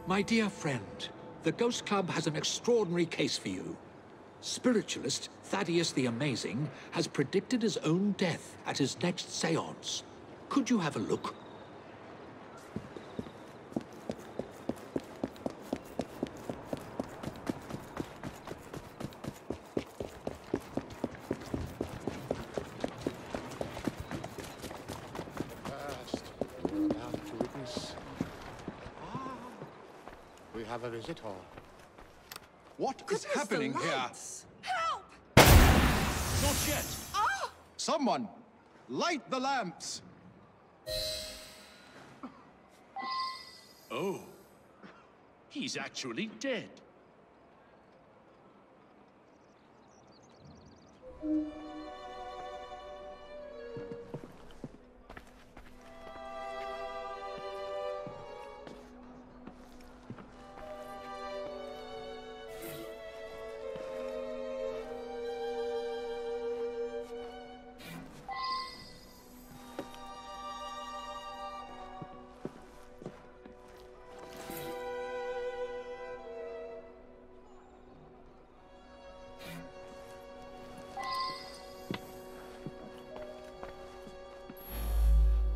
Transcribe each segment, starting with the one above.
My dear friend, the Ghost Club has an extraordinary case for you. Spiritualist Thaddeus the Amazing has predicted his own death at his next seance. Could you have a look? We have a visitor. What is happening here? Help! Not yet. Ah! Someone, light the lamps. Oh, he's actually dead.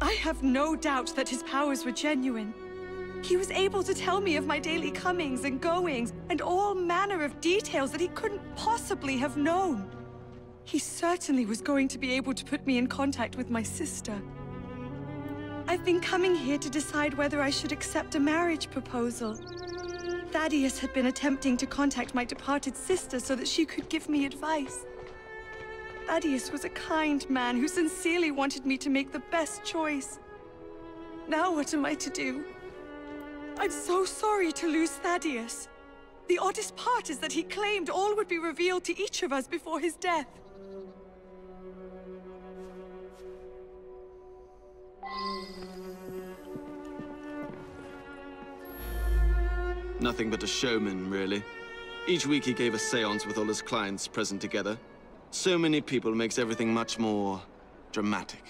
I have no doubt that his powers were genuine. He was able to tell me of my daily comings and goings, and all manner of details that he couldn't possibly have known. He certainly was going to be able to put me in contact with my sister. I've been coming here to decide whether I should accept a marriage proposal. Thaddeus had been attempting to contact my departed sister so that she could give me advice. Thaddeus was a kind man who sincerely wanted me to make the best choice. Now what am I to do? I'm so sorry to lose Thaddeus. The oddest part is that he claimed all would be revealed to each of us before his death. Nothing but a showman, really. Each week he gave a séance with all his clients present together. So many people makes everything much more dramatic.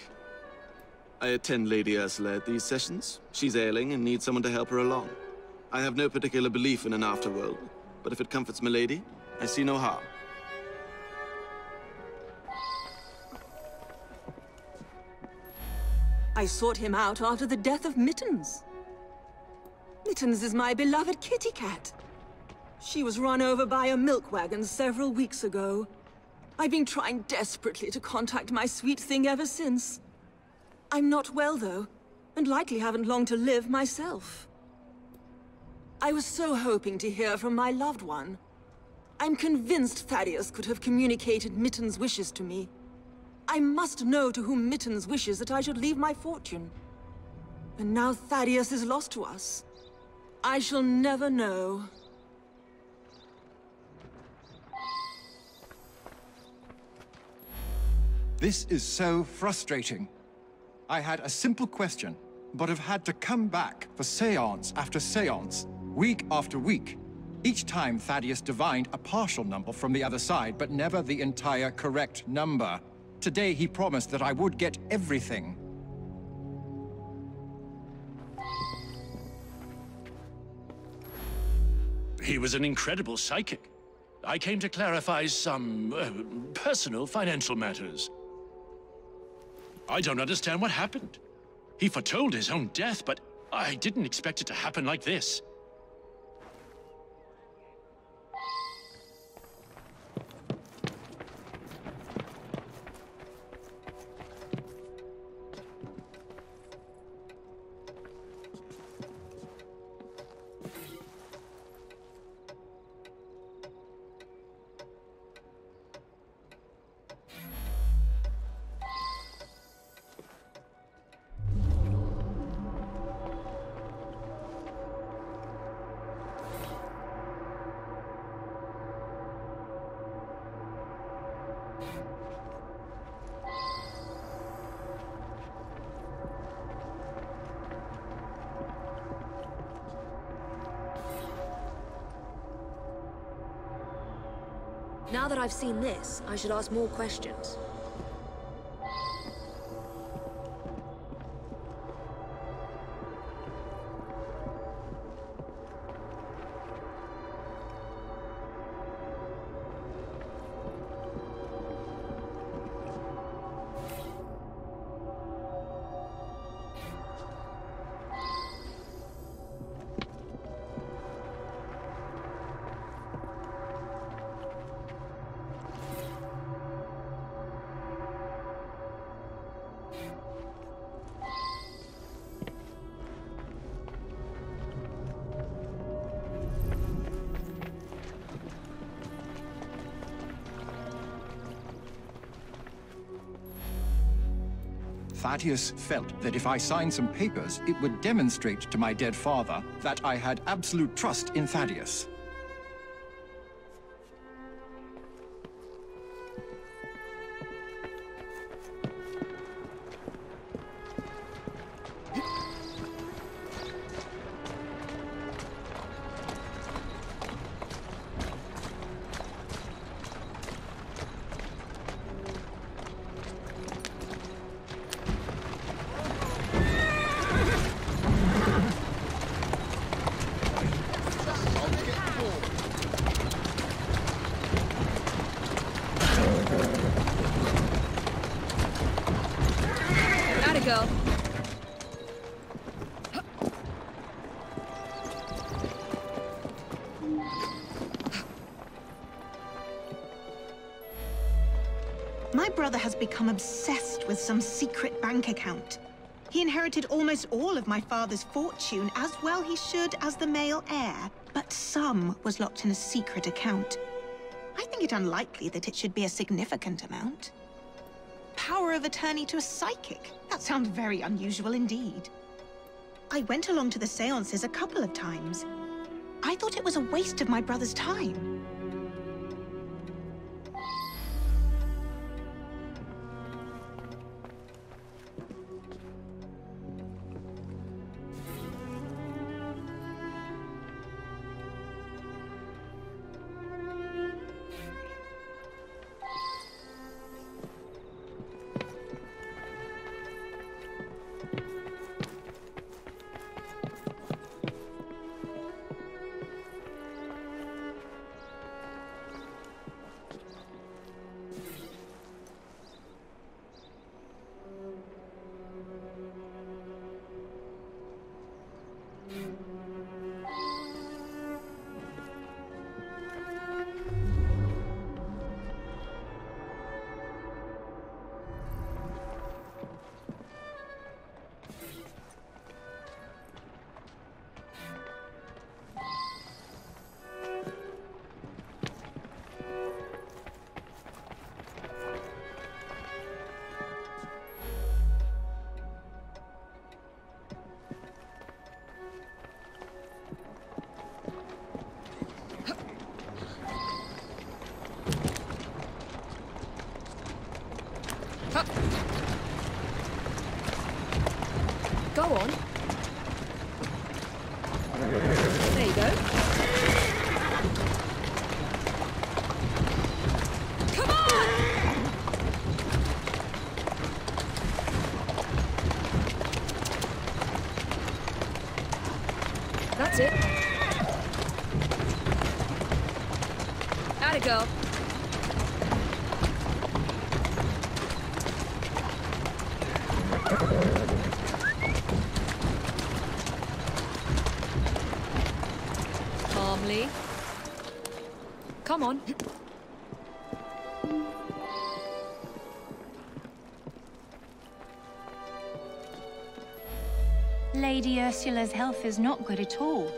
I attend Lady Ursula at these sessions. She's ailing and needs someone to help her along. I have no particular belief in an afterworld, but if it comforts Milady, I see no harm. I sought him out after the death of Mittens. Mittens is my beloved kitty cat. She was run over by a milk wagon several weeks ago. I've been trying desperately to contact my sweet thing ever since. I'm not well, though, and likely haven't long to live myself. I was so hoping to hear from my loved one. I'm convinced Thaddeus could have communicated Mittens' wishes to me. I must know to whom Mittens wishes that I should leave my fortune. And now Thaddeus is lost to us. I shall never know. This is so frustrating. I had a simple question, but have had to come back for séance after séance, week after week. Each time Thaddeus divined a partial number from the other side, but never the entire correct number. Today he promised that I would get everything. He was an incredible psychic. I came to clarify some personal financial matters. I don't understand what happened. He foretold his own death, but I didn't expect it to happen like this. Now that I've seen this, I should ask more questions. Thaddeus felt that if I signed some papers, it would demonstrate to my dead father that I had absolute trust in Thaddeus. Go. My brother has become obsessed with some secret bank account. He inherited almost all of my father's fortune, as well he should as the male heir. But some was locked in a secret account. I think it unlikely that it should be a significant amount. Power of attorney to a psychic? That sounds very unusual indeed. I went along to the seances a couple of times. I thought it was a waste of my brother's time. Go on. There you go. Come on! That's it. Atta girl. Calmly. Come on. Lady Ursula's health is not good at all.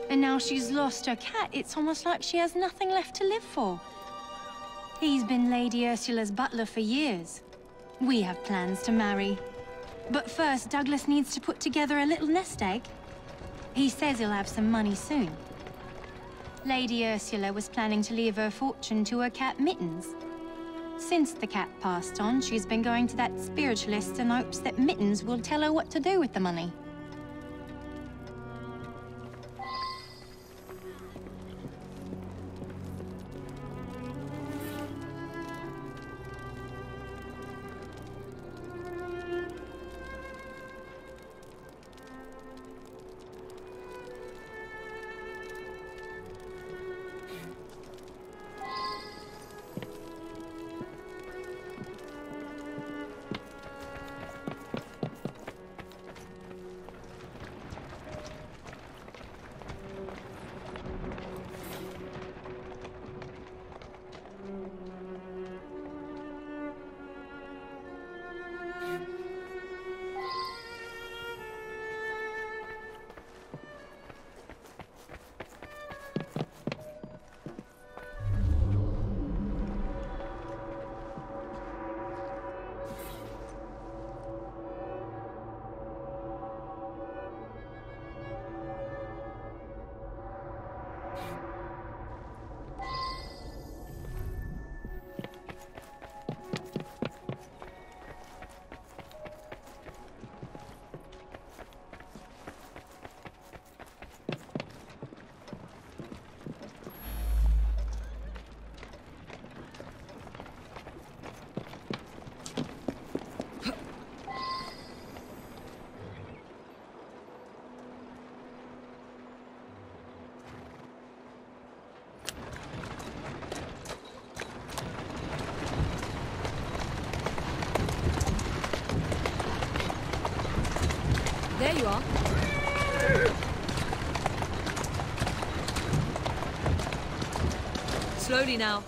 And now she's lost her cat, it's almost like she has nothing left to live for. He's been Lady Ursula's butler for years. We have plans to marry. But first, Douglas needs to put together a little nest egg. He says he'll have some money soon. Lady Ursula was planning to leave her fortune to her cat Mittens. Since the cat passed on, she's been going to that spiritualist in hopes that Mittens will tell her what to do with the money. There you are. Slowly now.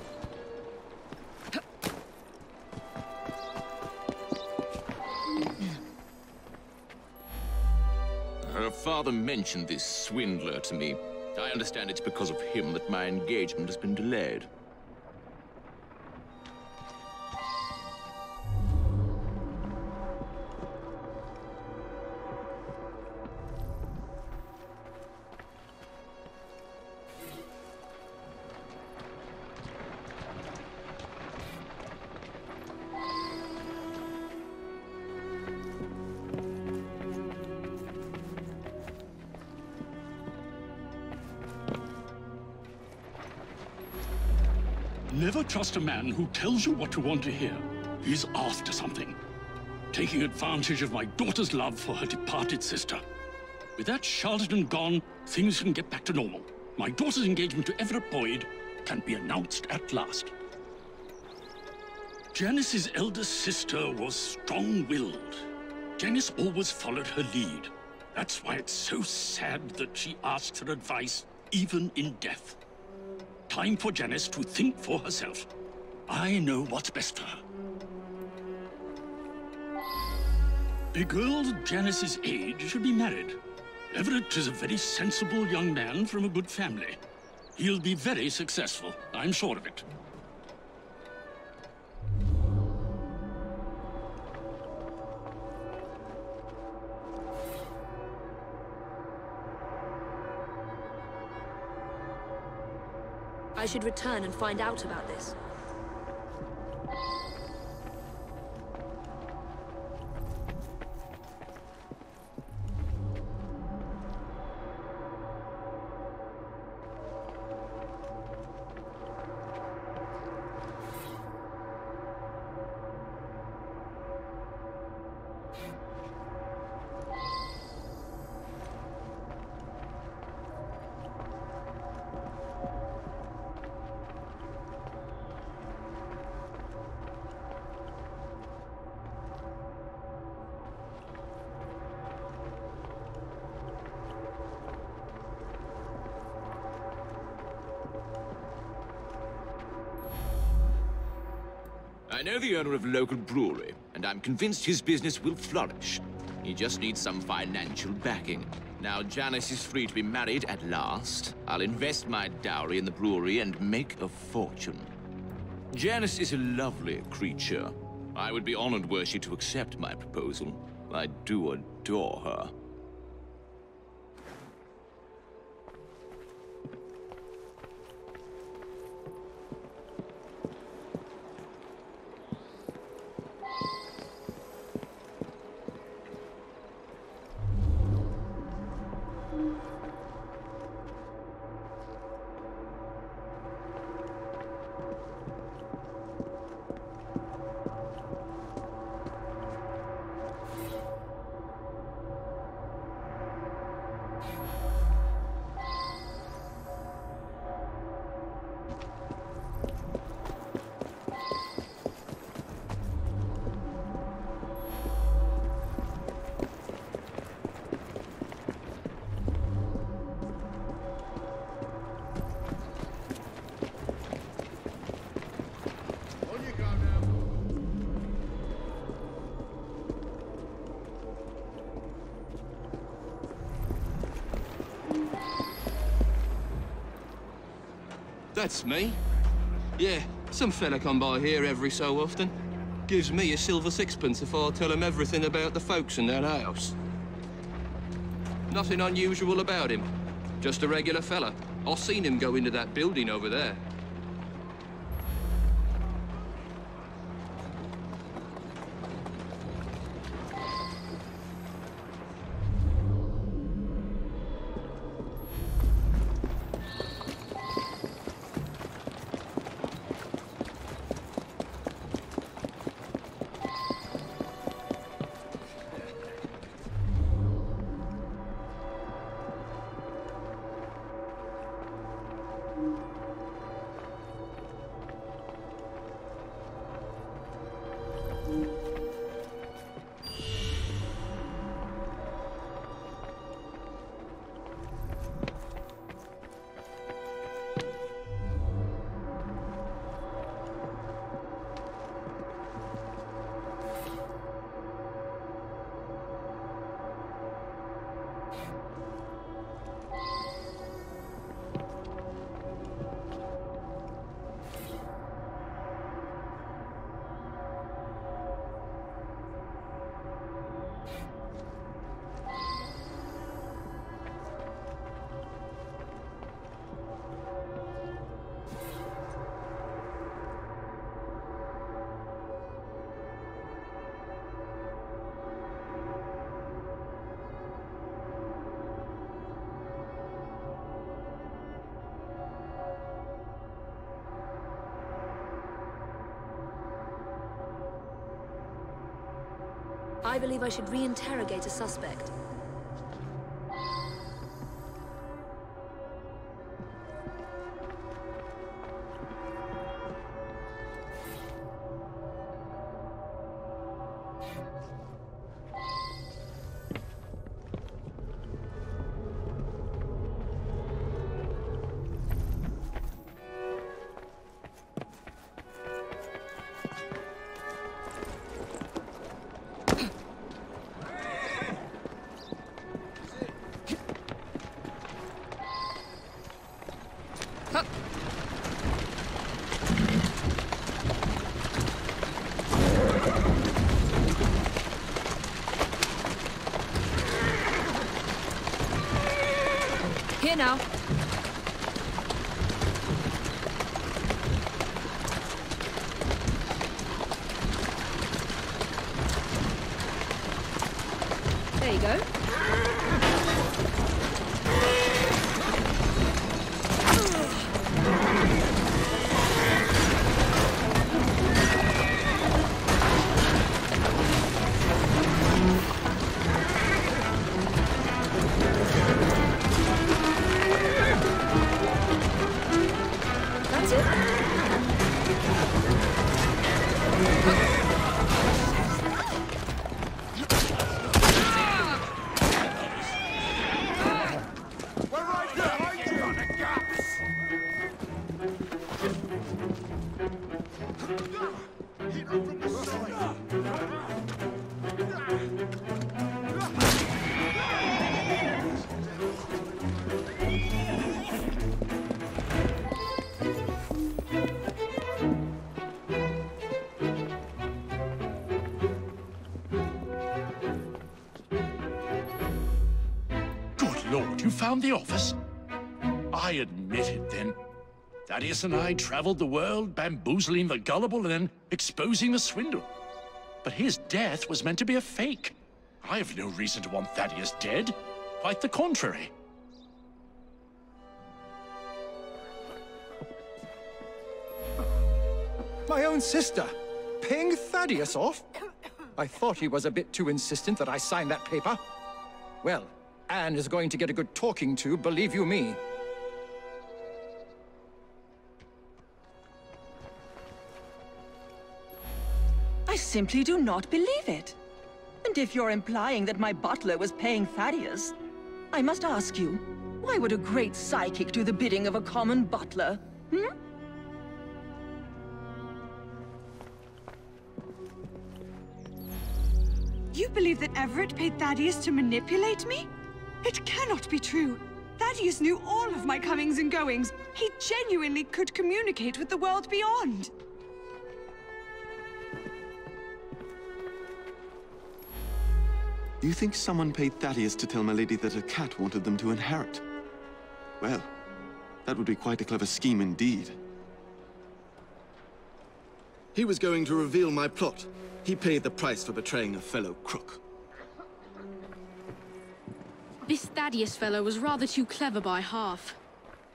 Her father mentioned this swindler to me. I understand it's because of him that my engagement has been delayed. Never trust a man who tells you what you want to hear. He's after something. Taking advantage of my daughter's love for her departed sister. With that charlatan gone, things can get back to normal. My daughter's engagement to Everett Boyd can be announced at last. Janice's elder sister was strong-willed. Janice always followed her lead. That's why it's so sad that she asks her advice, even in death. Time for Janice to think for herself. I know what's best for her. A girl Janice's age should be married. Everett is a very sensible young man from a good family. He'll be very successful, I'm sure of it. I should return and find out about this. I know the owner of a local brewery, and I'm convinced his business will flourish. He just needs some financial backing. Now Janice is free to be married at last. I'll invest my dowry in the brewery and make a fortune. Janice is a lovely creature. I would be honored were she to accept my proposal. I do adore her. That's me. Yeah, some fella come by here every so often. Gives me a silver sixpence if I tell him everything about the folks in that house. Nothing unusual about him. Just a regular fella. I've seen him go into that building over there. I believe I should re-interrogate a suspect. Here now. There you go. Lord, you found the office? I admit it, then. Thaddeus and I traveled the world, bamboozling the gullible and then exposing the swindle. But his death was meant to be a fake. I have no reason to want Thaddeus dead. Quite the contrary. My own sister, paying Thaddeus off? I thought he was a bit too insistent that I sign that paper. Well, Anne is going to get a good talking to, believe you me. I simply do not believe it. And if you're implying that my butler was paying Thaddeus, I must ask you, why would a great psychic do the bidding of a common butler? Hmm? You believe that Everett paid Thaddeus to manipulate me? It cannot be true. Thaddeus knew all of my comings and goings. He genuinely could communicate with the world beyond. You think someone paid Thaddeus to tell my lady that a cat wanted them to inherit? Well, that would be quite a clever scheme indeed. He was going to reveal my plot. He paid the price for betraying a fellow crook. This Thaddeus fellow was rather too clever by half.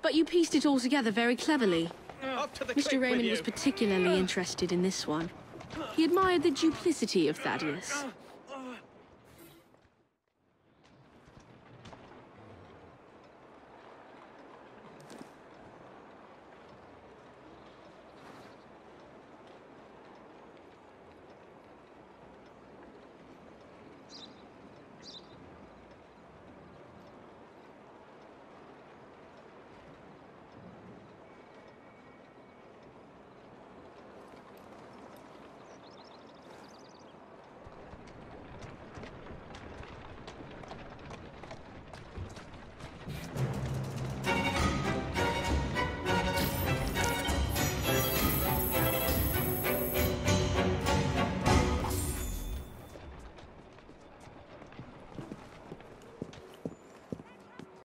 But you pieced it all together very cleverly. Mr. Raymond was particularly interested in this one. He admired the duplicity of Thaddeus.